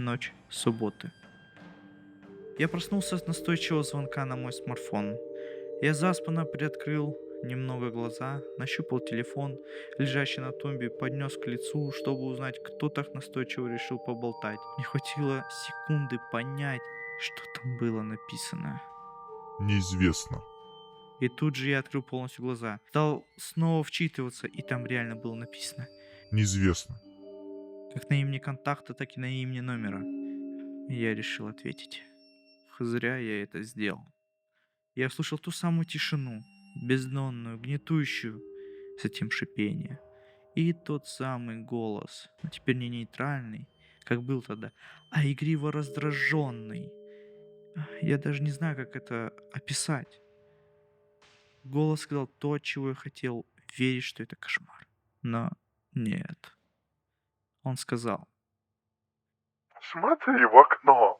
Ночь субботы. Я проснулся от настойчивого звонка на мой смартфон. Я заспанно приоткрыл немного глаза, нащупал телефон, лежащий на тумбе, поднес к лицу, чтобы узнать, кто так настойчиво решил поболтать. Не хватило секунды понять, что там было написано. Неизвестно. И тут же я открыл полностью глаза. Стал снова вчитываться, и там реально было написано. Неизвестно. Как на имени контакта, так и на имени номера. И я решил ответить. Зря я это сделал. Я услышал ту самую тишину, бездонную, гнетущую, затем шипение. И тот самый голос, но теперь не нейтральный, как был тогда, а игриво раздраженный. Я даже не знаю, как это описать. Голос сказал то, чего я хотел верить, что это кошмар. Но нет. Он сказал. Смотри в окно.